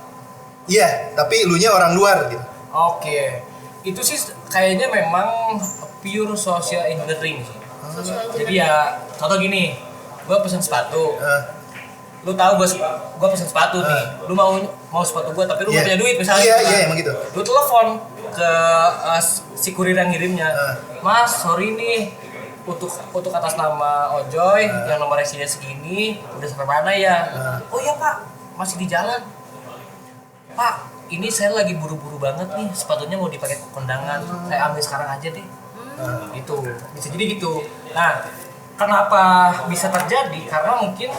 Iya, tapi elunya orang luar gitu. Oke. Itu sih kayaknya memang pure social engineering sih. Social Jadi engineering. ya contoh gini, gue pesen sepatu. Lu tahu gue pesen sepatu nih. Lu mau sepatu gue tapi lu Iya. gak punya duit misalnya. Iya, gitu kan. iya, emang gitu. Lu telepon ke si kurir yang ngirimnya. Mas, sorry nih untuk atas nama Ojoy yang nomor resinya segini udah sampai mana ya? Oh iya Pak, masih di jalan. Pak, ini saya lagi buru-buru banget nih, sepatunya mau dipakai ke kondangan. Saya ambil sekarang aja deh. Itu bisa jadi gitu. Nah, kenapa bisa terjadi? Karena mungkin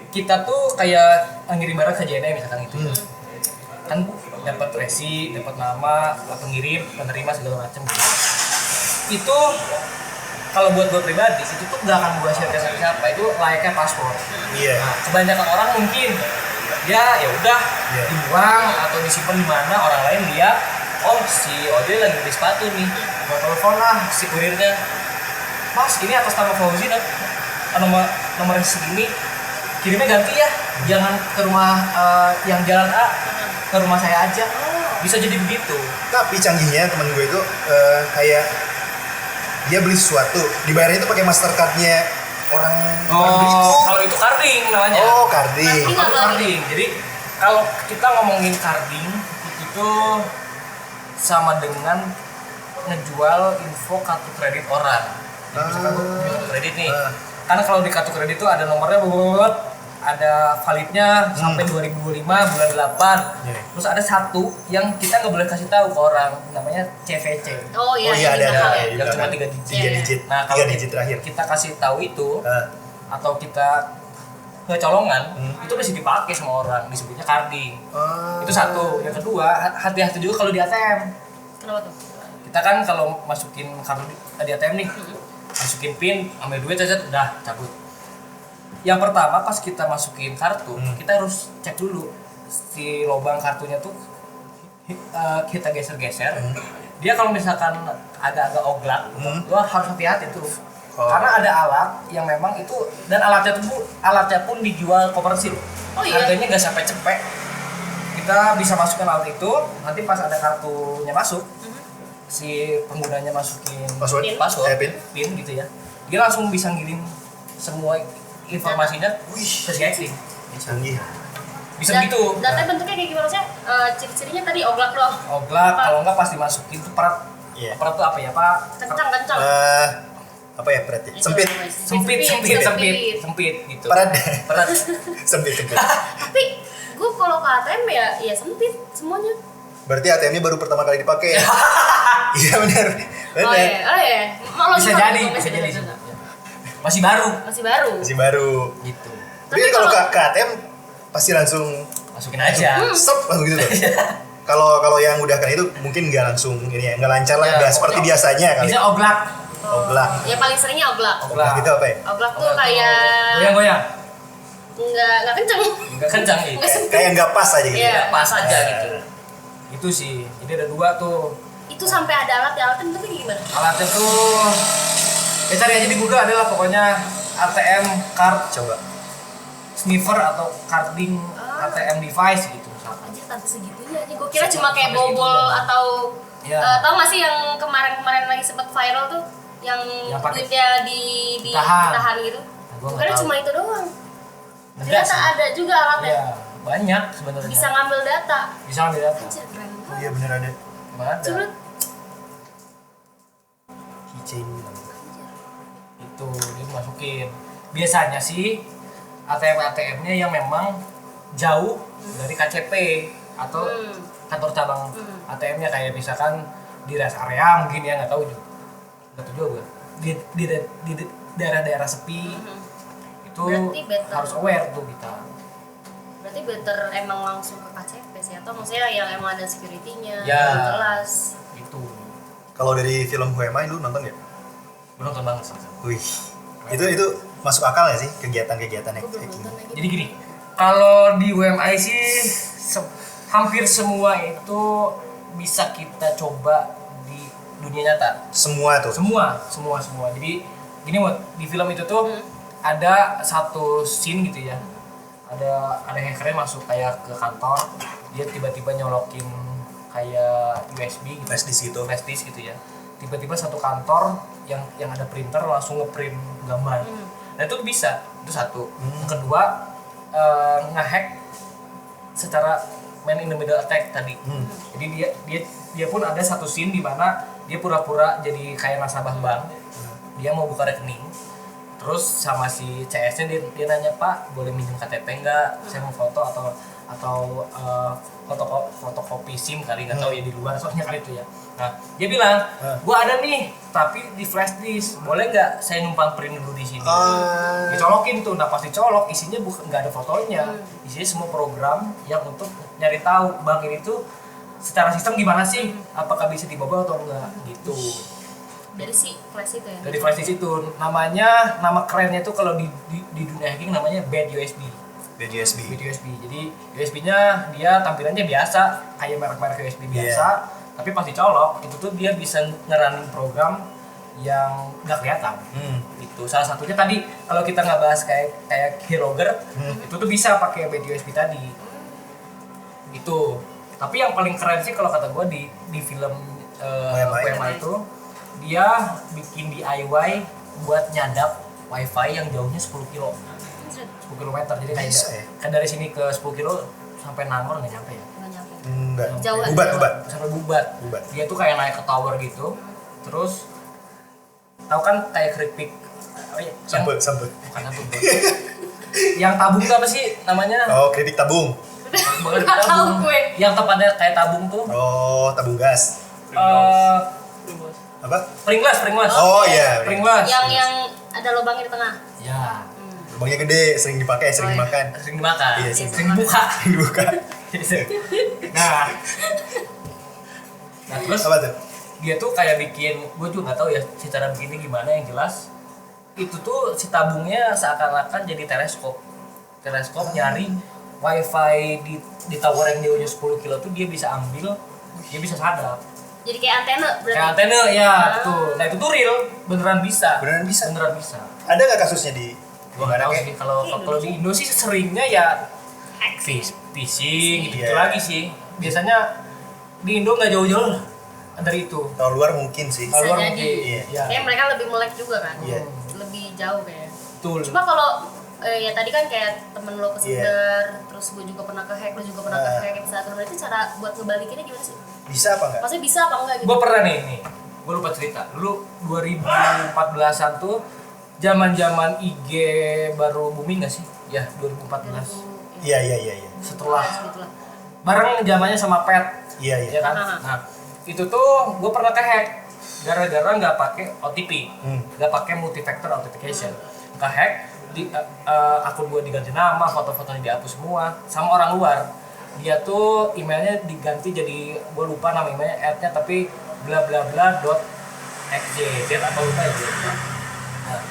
kita tuh kayak ngirim barang ke JNE misalkan gitu. Kan dapat resi, dapat nama, pengirim, penerima segala macam gitu. Itu kalau buat gue pribadi itu tuh nggak akan gue share ke siapa, itu layaknya password. Iya. Nah, kebanyakan orang mungkin ya udah Iya. dibuang atau disimpan di mana orang lain lihat, oh si Ode lagi beli sepatu nih, gue telepon lah si kurirnya, Mas ini atas nama Fauzi dan nomor segini, kirimnya ganti ya, jangan ke rumah yang jalan A, ke rumah saya aja. Bisa jadi begitu. Tapi canggihnya temen gue itu kayak dia beli sesuatu, dibayarnya itu pakai Mastercard-nya orang beli itu. Kalau itu carding namanya. Oh, carding. Carding. Kalau carding. Jadi kalau kita ngomongin carding itu sama dengan ngejual info kartu kredit orang. Jadi misalkan gue punya kartu kredit nih. Karena kalau di kartu kredit itu ada nomornya buat ada validnya sampai 2025 bulan 8. Iya. Terus ada satu yang kita nggak boleh kasih tahu ke orang, namanya CVC. Oh iya, iya, ini ada mahal ya. Yang cuma 3 digit. 3 digit. Nah, Tiga kalau digit terakhir. kita kasih tahu itu Ah, atau kita kecolongan, itu bisa dipakai sama orang, disebutnya carding. ah. Itu satu. Yang kedua, hati-hati juga kalau di ATM. Kenapa tuh? Kita kan kalau masukin kartu di ATM nih, masukin PIN, ambil duit aja udah cabut. Yang pertama pas kita masukin kartu, kita harus cek dulu si lubang kartunya tuh kita geser-geser. Dia kalau misalkan agak-agak oglak, lo harus hati-hati tuh. Karena ada alat yang memang itu, dan alatnya pun dijual komersil. Oh iya? Harganya nggak sampai cepet. Kita bisa masukkan alat itu, nanti pas ada kartunya masuk, si penggunanya masukin Password? PIN gitu ya, dia langsung bisa ngirim semua informasinya Wih, ke si hacking. canggih. Bisa gitu. Data bentuknya kayak gimana sih? Ciri-cirinya tadi oglak loh. Oglak, kalau enggak pas dimasukin tuh perat. Iya. Perat tuh apa ya, Pak? Kencang. Apa ya berarti? Itu, Sempit. Sempit gitu. Perat. Perat. Sempit. Tapi gue kalau ke ATM ya sempit semuanya. Berarti ATM-nya baru pertama kali dipakai. Iya benar. Oh iya. Bisa jadi. Masih baru Masih baru. gitu. Tapi kalau ke ATM pasti langsung Masukin aja. stop langsung gitu loh. Kalau yang udah kan itu mungkin nggak langsung ini ya, nggak lancar lah, nggak seperti biasanya kali. Bisa oglak. Oglak. Ya paling seringnya oglak. Oglak itu apa ya? Oglak tuh kayak goyang-goyang. nggak kenceng. Enggak kencang gitu. Kayak nggak pas aja gitu. Iya. Pas aja gitu. Itu sih. Jadi ada 2 tuh. Itu sampai ada alatnya bentuknya gimana? Alatnya tuh ya cari aja di Google, adalah pokoknya ATM card Coba. sniffer atau carding ATM device gitu misalkan. Anjir sampai segitunya aja. Gue kira cuma kayak bobol atau Iya. tau gak sih yang kemarin lagi sempet viral tuh yang pakai duitnya ditahan gitu. Gua Gue nggak kira tahu. cuma itu doang. Enggak Ternyata sih. ada juga alatnya. Iya, banyak sebenarnya. Bisa ngambil data. Bisa ngambil data. Anjir keren Oh banget. iya bener ada. Mana ada? Coba Keychain. Itu dia masukin. Biasanya sih ATM-nya yang memang jauh dari KCP atau kantor cabang ATM-nya, kayak misalkan di rest area mungkin ya, nggak tahu juga di daerah-daerah sepi itu Berarti better. harus aware tuh kita. berarti better emang langsung ke KCP sih, atau maksudnya yang emang ada security-nya Ya. jelas. Itu Kalau dari film Who Am I lu nonton nggak? gue nonton banget sih. Wih. Itu masuk akal nggak sih kegiatan-kegiatan Gue belum hacking? nonton lagi. Jadi gini, kalau di UMI sih hampir semua itu bisa kita coba di dunia nyata. Semua tuh. Semua. Jadi gini, di film itu tuh ada satu scene gitu ya. Ada hackernya masuk kayak ke kantor, dia tiba-tiba nyolokin kayak USB gitu, flash disk gitu ya. Tiba-tiba satu kantor yang ada printer langsung ngeprint gambar. Nah itu bisa, itu satu. Yang kedua, ngehack secara man in the middle attack tadi. Jadi dia pun ada satu scene di mana dia pura-pura jadi kayak nasabah bank. Dia mau buka rekening. Terus sama si CS-nya dia nanya, "Pak, boleh minjem KTP enggak? Saya mau foto atau fotokopi SIM kali, nggak tahu ya di luar soalnya kali itu ya." Nah, dia bilang, "Gua ada nih, tapi di flash disk. Boleh nggak saya numpang print dulu di sini?" Dicolokin tuh, nah pas dicolok isinya nggak ada fotonya, isinya semua program yang untuk nyari tahu bank ini tuh secara sistem gimana sih, apakah bisa dibobol atau enggak gitu. Dari si flash itu ya. Dari flash disk itu nama kerennya tuh kalau di dunia hacking namanya bad USB. Bad USB. Bad USB. Jadi USB-nya dia tampilannya biasa kayak merek-merek USB biasa, tapi pas dicolok itu tuh dia bisa ngeranin program yang nggak kelihatan. Itu salah satunya tadi kalau kita nggak bahas kayak keylogger, itu tuh bisa pakai bad USB tadi. Itu. Tapi yang paling keren sih kalau kata gue di film PMA itu dia bikin DIY buat nyadap wifi yang jauhnya 10 kilo. 10 km, jadi kayak kan dari sini ke 10 kilo sampai Nangor nggak nyampe ya? Nggak nyampe. Enggak. Jauh. Bubat. Sampai Bubat. Dia tuh kayak naik ke tower gitu, terus tahu kan kayak keripik, Sambut. bukan sambut, Yang tabung tuh apa sih namanya? Oh, kritik tabung. Bukan Nggak tahu tabung. gue. Yang tepatnya kayak tabung tuh. Oh, tabung gas. Apa? Pringles. Oh iya. Pringles. Yang ada lubangnya di tengah. Ya, Lubangnya gede, sering dipakai, sering Oh, iya. dimakan. sering dimakan. Iya, Sering dibuka. Dibuka. Nah. Nah, terus Apa tuh? dia tuh kayak bikin, gue juga nggak tahu ya cara bikinnya gimana, yang jelas itu tuh si tabungnya seakan-akan jadi teleskop nyari wifi di tower yang jauhnya 10 kilo tuh dia bisa ambil, dia bisa sadap Jadi kayak antena berarti. kayak antena ya betul. Nah itu tuh real, beneran bisa Beneran bisa? Ada nggak kasusnya di Gua nggak tahu kayak- sih kalau di Indo sih seringnya ya phishing gitu Iya. lagi sih. Biasanya di Indo nggak jauh-jauh dari itu. Kalau luar mungkin sih. Bisa Kalau luar jadi. mungkin, Iya. ya. Kayak mereka lebih melek juga kan. Iya. Lebih jauh kayaknya. Betul. Cuma kalau ya tadi kan kayak temen lo kesedar, terus gue juga pernah ke hack, lo juga pernah ke hack, saat itu cara buat ngebalikinnya gimana sih? Bisa apa enggak? Maksudnya bisa apa enggak gitu? Gue pernah nih, gue lupa cerita. Dulu 2014an tuh zaman IG baru booming gak sih? Ya 2014. Iya. Setelah Gitu lah. bareng zamannya sama Pet, Iya. ya kan? Nah itu tuh gue pernah ke hack gara-gara nggak pakai OTP, nggak pakai multi-factor authentication. Ke hack, akun gue diganti nama, foto-fotonya dihapus semua, sama orang luar. Dia tuh emailnya diganti jadi, gue lupa nama emailnya, @nya tapi bla bla bla dot xyz apa lupa ya gue. Nah,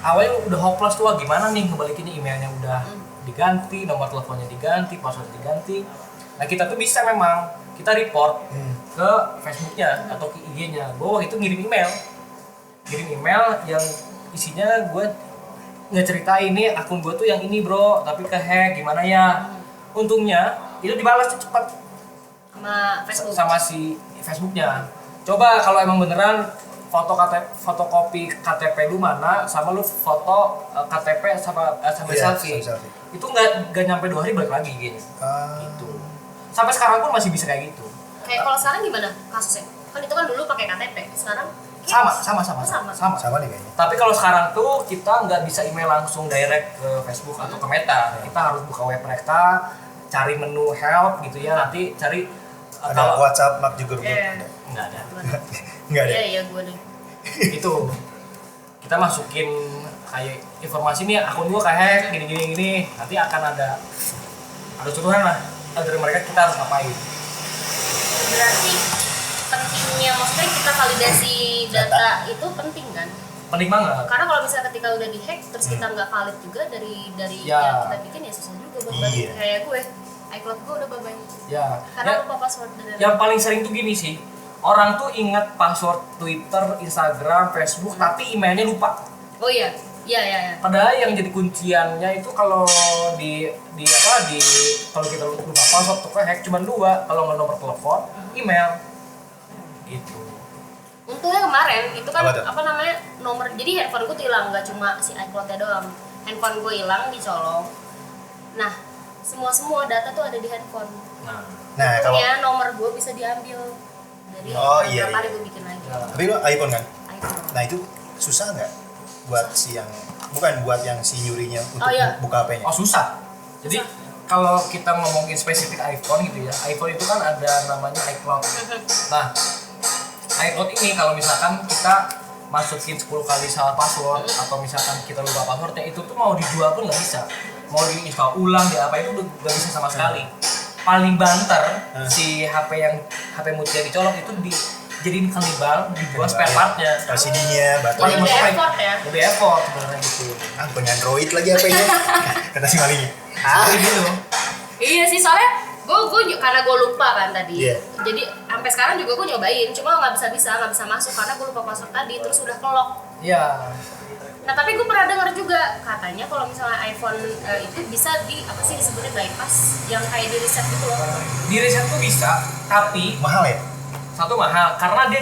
awalnya udah hopeless tuh, wah gimana nih ngebalikinnya, emailnya udah diganti, nomor teleponnya diganti, password diganti. Nah kita tuh bisa memang, kita report ke Facebooknya atau ke IG-nya. Gue waktu itu ngirim email yang isinya gue ngeceritain nih akun gue tuh yang ini bro, tapi ke hack gimana ya. Untungnya itu dibalas cepat Sama Facebook. sama si Facebooknya. Coba kalau emang beneran fotokopi KTP lu mana, sama lu foto KTP sama Iya, selfie. sama selfie. Itu nggak nyampe 2 hari balik lagi gini. Gitu. Sampai sekarang pun masih bisa kayak gitu. Kayak kalau sekarang gimana kasusnya? Kan itu kan dulu pakai KTP, sekarang Sama. Sama nih kayaknya. Tapi kalau sekarang tuh kita nggak bisa email langsung direct ke Facebook atau ke Meta. Kita harus buka web mereka, cari menu help gitu ya, nanti cari Ada WhatsApp, Mark juga begitu. Iya. nggak ada. Enggak ada. Iya gue deh. Itu kita masukin kayak informasi nih akun gua kayak gini, nanti akan ada tuduhan lah dari mereka, kita harus ngapain. Berarti pentingnya, maksudnya kita validasi data itu penting kan? Penting banget. Karena kalau misalnya ketika udah dihack terus kita nggak valid juga dari Ya. yang kita bikin, ya susah juga buat balik. Iya. Kayak gue, iCloud gue udah bye-bye. Ya. Karena Ya, lupa password dan yang paling sering tuh gini sih, orang tuh inget password Twitter, Instagram, Facebook, tapi emailnya lupa. Oh iya. Iya. Padahal yang jadi kunciannya itu kalau di kalau kita lupa password tuh hack cuma 2, kalau nggak nomor telepon, email. Gitu. Untungnya kemarin itu kan Apa tuh? apa namanya, nomor, jadi handphone gue tuh hilang, nggak cuma si iCloud-nya doang. Handphone gue hilang, dicolong. Nah, semua data tuh ada di handphone. Nah, kalau Untungnya nomor gue bisa diambil dari Oh, iya, berapa kali iya. gue bikin lagi. Ya. tapi lo iPhone kan? iPhone. Nah, itu susah nggak buat si yang buat yang si nyurinya untuk Oh, iya. buka HP-nya? Oh susah. Jadi kalau kita ngomongin spesifik iPhone gitu ya, iPhone itu kan ada namanya iCloud. Nah, iCloud ini kalau misalkan kita masukin 10 kali salah password atau misalkan kita lupa passwordnya, itu tuh mau dijual pun nggak bisa. Mau diinstal ulang, di apa itu udah nggak bisa sama sekali. Paling banter si HP Mutia dicolong itu dijadiin kanibal, dijual spare partnya. LCD-nya, Jadi baterainya. lebih Masuk effort ya. Lebih effort sebenarnya gitu. Punya Android lagi HP-nya. Kata si malingnya. Jadi gitu. Iya sih, soalnya gue karena gue lupa kan tadi. Iya. Jadi sampai sekarang juga gue nyobain, cuma nggak bisa masuk karena gue lupa password tadi, terus udah ke-lock. Iya. Nah tapi gue pernah dengar juga katanya kalau misalnya iPhone itu bisa apa sih disebutnya bypass, yang kayak di reset gitu loh. Di reset tuh bisa, tapi Mahal ya? satu mahal karena dia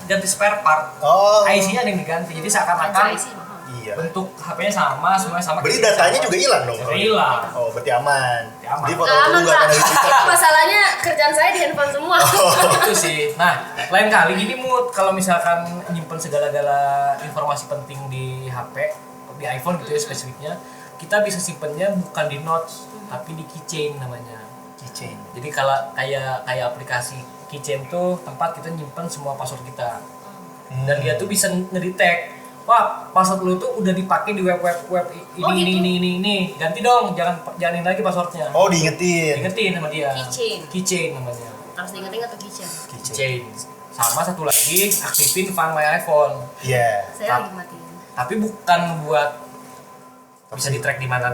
ganti spare part. Oh. IC-nya ada yang diganti. Jadi seakan-akan Anjay sih mahal. Iya. bentuk HP-nya sama, semuanya sama. Berarti datanya juga hilang dong. Juga hilang. Oh, berarti aman. Berarti aman. Jadi Nggak foto-foto aman, nggak Pak. akan ada di Twitter. Masalahnya kerjaan saya di handphone semua. Itu sih. Nah, lain kali gini Mut, kalau misalkan nyimpen segala-gala informasi penting di HP, di iPhone gitu ya spesifiknya, kita bisa simpennya bukan di notes tapi di keychain namanya. Keychain. Jadi kalau kayak aplikasi keychain tuh tempat kita nyimpen semua password kita. Dan dia tuh bisa ngedetect, wah password lu tuh udah dipakai di web ini, ganti dong, jangan lagi passwordnya. Oh, diingetin sama dia. Keychain namanya. Harus diingetin atau keychain? Keychain. Sama satu lagi, aktifin Find My iPhone. Iya. Saya lagi matiin. Tapi bukan buat bisa di track di mana.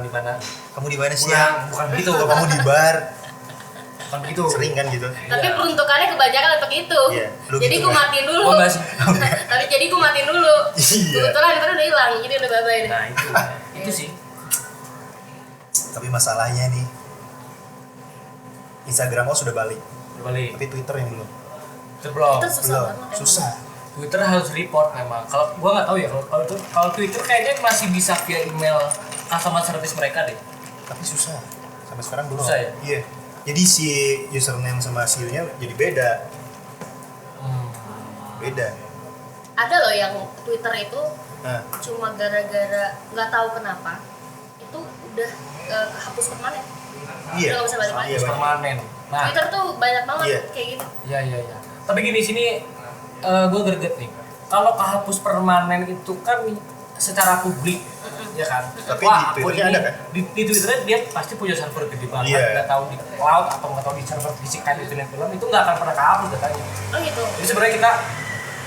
Kamu di mana sih? Ya? Bukan begitu. Kalau kamu di bar, Bukan begitu. sering kan gitu. Tapi peruntukannya kebanyakan untuk itu. Iya, lu Jadi gitu gue kan? matiin dulu. Oh, enggak sih. Tapi jadi gue matiin dulu. Iya. Kebetulan itu udah hilang, jadi udah bye-bye deh. Nah, itu sih. Tapi masalahnya nih, Instagram kau sudah balik, Berbalik. tapi Twitter yang belum. Terblok. Itu susah Belum, banget emang. susah. Twitter harus report memang. Kalau gua nggak tahu ya, kalau Twitter kayaknya masih bisa via email customer service mereka deh. Tapi susah. Sampai sekarang belum. Susah ya? Iya. Jadi si username sama CEO-nya jadi beda. Beda. Ada loh yang Twitter itu Nah, cuma gara-gara nggak tahu kenapa itu udah kehapus permanen. iya. Udah nggak bisa balik lagi. Iya, Harus Bang. permanen. Nah, Twitter tuh banyak banget Iya. kayak gitu. iya. Tapi gini sini gue greget nih. Kalau kehapus permanen itu kan secara publik, ya kan? Tapi Wah, di akun Twitternya ini- ada kan? Di Twitternya dia pasti punya server gede banget. Iya. Nggak tahu di cloud atau nggak tahu di server fisik kayak di film itu nggak akan pernah kehapus datanya. Oh gitu. Jadi sebenarnya kita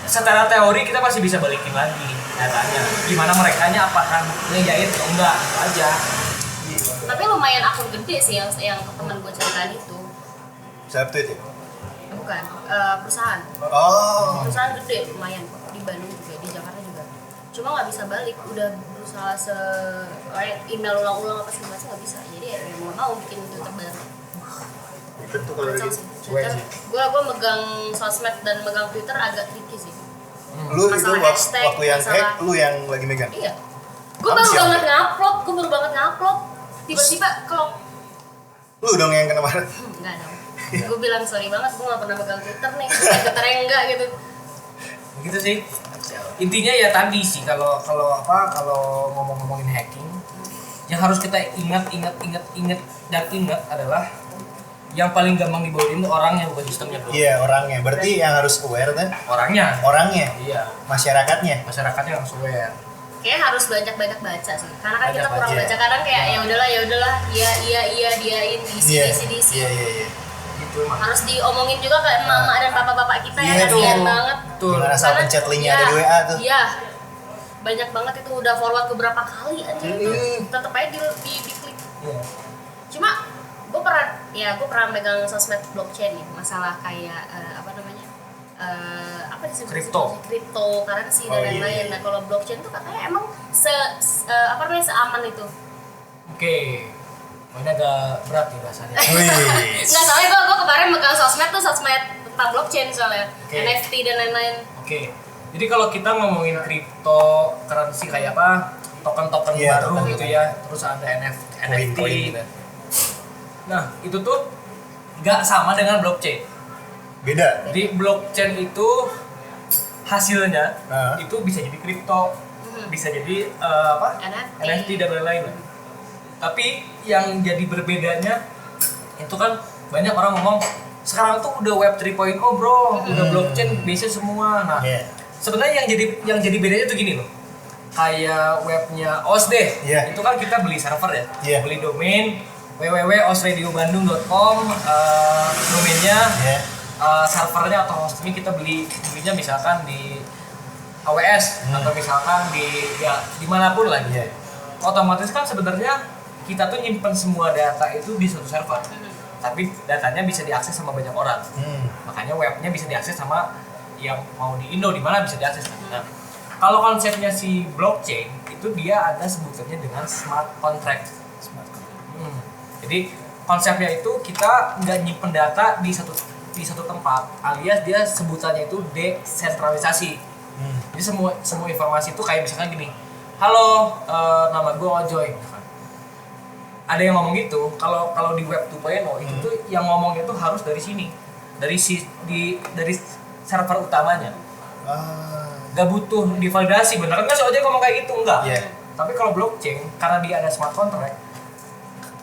secara teori kita masih bisa balikin lagi datanya. Gimana merekanya apakah ngejain atau enggak itu aja. Tapi lumayan akun gede sih yang teman gue ceritain itu. Saya tweet ya? Bukan perusahaan. Oh. Perusahaan gede lumayan kok di Bandung juga, di Jakarta juga. Cuma nggak bisa balik, udah berusaha kayak email ulang-ulang apa segala macam nggak bisa. Jadi ya mau nggak mau bikin Twitter baru. Twitter tuh kalau Kacau gitu. sih. Twitter, gue megang sosmed dan megang Twitter agak tricky sih. Lu itu Masalah hashtag, waktu yang masalah- hack, lu yang lagi megang. Iya. Gue Apa baru sih banget ngupload, tiba-tiba klop. Lu dong yang kemarin. Enggak dong. Gue bilang sorry banget, gue gak pernah megang Twitter nih. Twitternya enggak gitu. Begitu sih. Intinya ya tadi sih kalau ngomongin hacking, yang harus kita ingat adalah yang paling gampang dibodohin itu orangnya bukan sistemnya, bro. Iya, orangnya. Berarti yang harus aware kan? Orangnya. Iya. Masyarakatnya. Masyarakatnya harus aware. Kayak harus banyak-banyak baca sih. Karena kan kita Banyak kurang baca. baca. Kadang kayak ya udahlah, iya, diain, diisi. Iya. Gitu emang. Harus diomongin juga ke mama dan papa-bapak kita Iya, ya, kasihan tuh. banget. Betul. Gimana asal Karena- pencet linknya iya, ada di WA tuh. Iya. Banyak banget itu udah forward beberapa kali aja itu. Tetep aja diklik. Iya. Cuma gue pernah megang sosmed blockchain nih, masalah kayak apa disebut cryptocurrency dan Oh, iya, lain-lain. iya. Nah kalau blockchain tuh katanya emang seaman itu. Oke. Oh, ini agak berat nih bahasanya. Wih. Nggak, soalnya gue kemarin megang sosmed tentang blockchain soalnya, Oke. NFT dan lain-lain. Oke. Jadi kalau kita ngomongin cryptocurrency kayak apa? Token-token Iya, baru token. gitu ya. Terus ada NFT. Koin-koin gitu. Nah, itu tuh nggak sama dengan blockchain. Beda. Di blockchain itu hasilnya Nah. itu bisa jadi kripto, bisa jadi NFT. NFT dan lain-lain. Tapi yang jadi berbedanya itu kan banyak orang ngomong sekarang tuh udah web 3.0 bro, udah blockchain bisa semua. Nah, Iya. sebenarnya yang jadi bedanya tuh gini loh. Kayak webnya OS deh, Iya. itu kan kita beli server ya, Iya. beli domain www.osradiobandung.com, domainnya, Iya. servernya atau hostnya kita belinya misalkan di AWS atau misalkan di dimanapun lah. Iya. Otomatis kan sebenarnya kita tuh nyimpen semua data itu di satu server, tapi datanya bisa diakses sama banyak orang. Makanya webnya bisa diakses sama yang mau di Indo di mana bisa diakses. Nah, kalau konsepnya si blockchain itu dia ada sebutannya dengan smart contract. Jadi konsepnya itu kita nggak nyimpen data di satu tempat, alias dia sebutannya itu desentralisasi. Jadi semua informasi itu kayak misalkan gini, halo, nama gue Ojoy. Ada yang ngomong gitu, kalau di web 2.0 itu tuh yang ngomongnya tuh harus dari sini, dari server utamanya. Gak butuh divalidasi, bener nggak sih Ojek ngomong kayak gitu? Enggak. Iya. Tapi kalau blockchain, karena dia ada smart contract,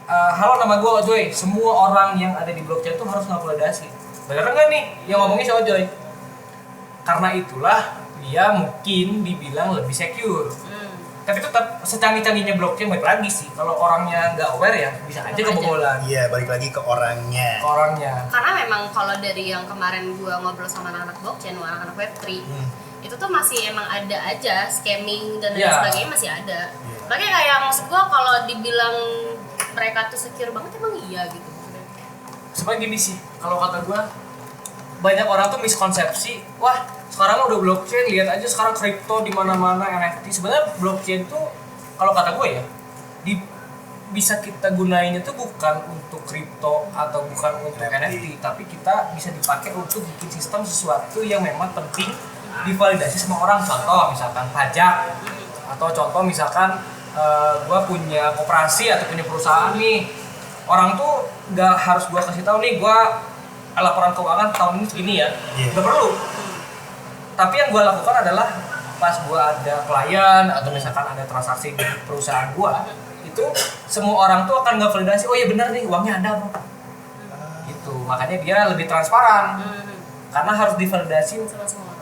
halo nama gue Ojoy, semua orang yang ada di blockchain itu harus ngevalidasi. Bener nggak nih yang ngomongin si Ojoy? Karena itulah dia mungkin dibilang lebih secure. Tapi tetap secanggih-canggihnya blockchain balik lagi sih. Kalau orangnya nggak aware ya bisa aja kebobolan. Iya, balik lagi ke orangnya. Karena memang kalau dari yang kemarin gua ngobrol sama anak-anak blockchain, anak-anak Web3, itu tuh masih emang ada aja scamming dan lain sebagainya masih ada. Makanya kayak maksud gua kalau dibilang mereka tuh secure banget emang iya gitu. Sebenarnya gini sih, kalau kata gua banyak orang tuh miskonsepsi, wah sekarang udah blockchain, lihat aja sekarang kripto di mana-mana, NFT. Sebenarnya blockchain tuh kalau kata gue ya, bisa kita gunainnya tuh bukan untuk kripto atau bukan untuk NFT, tapi kita bisa dipakai untuk bikin sistem sesuatu yang memang penting divalidasi sama orang. Contoh misalkan pajak, atau contoh misalkan gue punya koperasi atau punya perusahaan nih, orang tuh nggak harus gue kasih tahu nih gue laporan keuangan tahun ini segini ya, nggak perlu. Tapi yang gue lakukan adalah pas gue ada klien atau misalkan ada transaksi di perusahaan gue, itu semua orang tuh akan nggak validasi, oh iya benar nih uangnya ada bro. Gitu, makanya dia lebih transparan karena harus divalidasi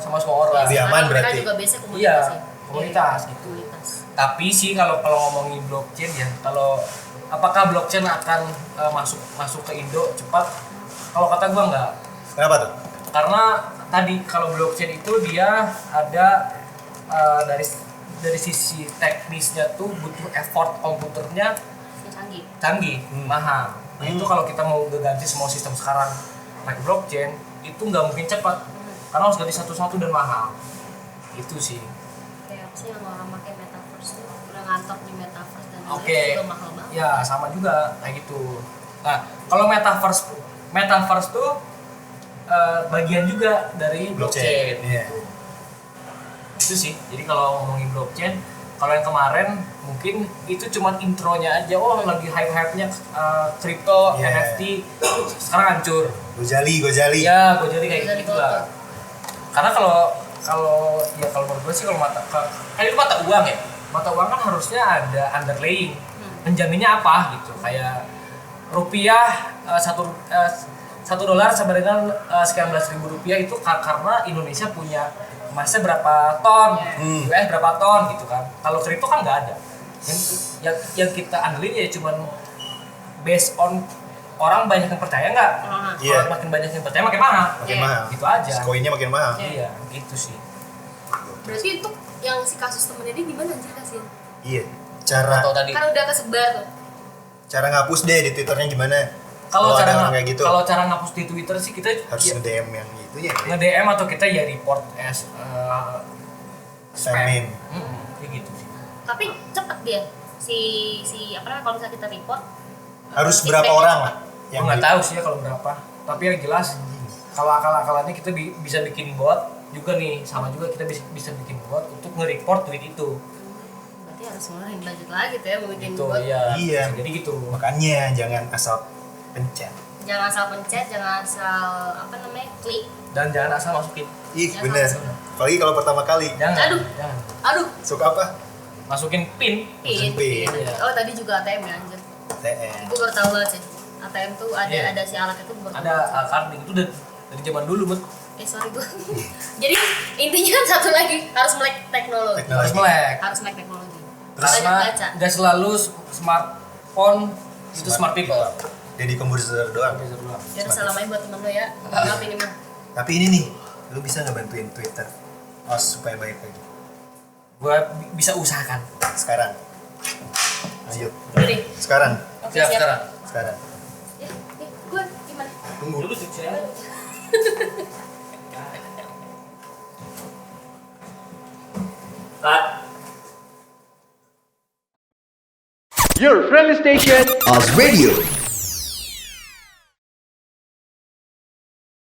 sama semua orang. Lebih aman berarti. Mereka juga biasanya komunitas. Iya, Ya? komunitas gitu. Tapi sih kalau ngomongin blockchain ya, kalau apakah blockchain akan masuk ke Indo cepat? Kalau kata gue enggak. Kenapa tuh? Karena tadi kalau blockchain itu dia ada dari sisi teknisnya tuh butuh effort komputernya canggih, mahal. Nah itu kalau kita mau ganti semua sistem sekarang pakai blockchain itu nggak mungkin cepat, karena harus ganti satu-satu dan mahal. Itu sih. Kayak apa sih yang orang pakai metaverse tuh udah ngantor di metaverse dan Oke. juga mahal banget. Ya sama juga kayak gitu. Nah kalau metaverse tuh bagian juga dari blockchain. Gitu. Itu sih. Jadi kalau ngomongin blockchain, kalau yang kemarin mungkin itu cuma intronya aja. Oh lagi hype-hypenya crypto, NFT, sekarang hancur. Gojali. Ya, Gojali kayak gitu lah. Karena kalau menurut gue sih kalau itu mata uang ya. Mata uang kan harusnya ada underlying. Penjaminnya apa gitu. Kayak rupiah $1 sama dengan sekian belas ribu rupiah itu karena Indonesia punya emasnya berapa ton, US berapa ton gitu kan. Kalau kripto kan nggak ada. Yang kita andelin ya cuman based on orang banyak yang percaya nggak. Kalau makin banyak yang percaya makin mahal. Gitu aja. Koinnya makin mahal. Iya, gitu sih. Berarti itu yang si kasus temen ini gimana anjir kasihan? Iya. Cara Kan udah kesebar tuh. Cara ngapus deh di Twitternya gimana? Kalau kayak gitu. Kalau cara ngapus di Twitter sih kita harus nge-DM yang itu ya. Nge-DM atau kita ya report as spam. Kayak gitu sih. Tapi cepet dia si apa namanya kalau misalnya kita report Harus berapa orang lah? Yang nggak tahu sih ya kalau berapa. Tapi yang jelas kalau akal-akalannya kita bisa bikin bot juga nih, sama juga kita bisa bikin bot untuk nge-report tweet itu. Berarti harus ngeluarin budget lagi tuh ya mau bikin Gitu, bot. Iya. Jadi gitu. Makanya jangan asal pencet. Jangan asal pencet, jangan asal klik. Dan jangan asal masukin. Ih, Jangan bener. langsung. Apalagi kalau pertama kali. Jangan. Aduh. Jangan. Aduh, Suka apa? Masukin pin. pin. Pin. Oh tadi juga ATM ya anjir. TN. Gue baru tahu banget sih. ATM tuh ada Iya. ada si alat itu gue baru tahu. Ada carding itu dari zaman dulu, Bud. Sorry gue. Jadi intinya satu lagi harus melek teknologi. Harus melek. Harus melek teknologi. Terus Banyak Karena baca. nggak selalu smartphone itu smart people. Jadi komposer doang. Jadi salamnya buat temen lo ya. Maaf ini mah. Tapi ini nih, lu bisa ngebantuin Twitter supaya baik lagi. Gua bisa usahakan. Sekarang. Lanjut. Jadi, Sekarang. oke Siap siap. sekarang. Sekarang. Ya, gue gimana? Tunggu. Dulu tuh saya. Cut. Your friendly station, Oz Radio.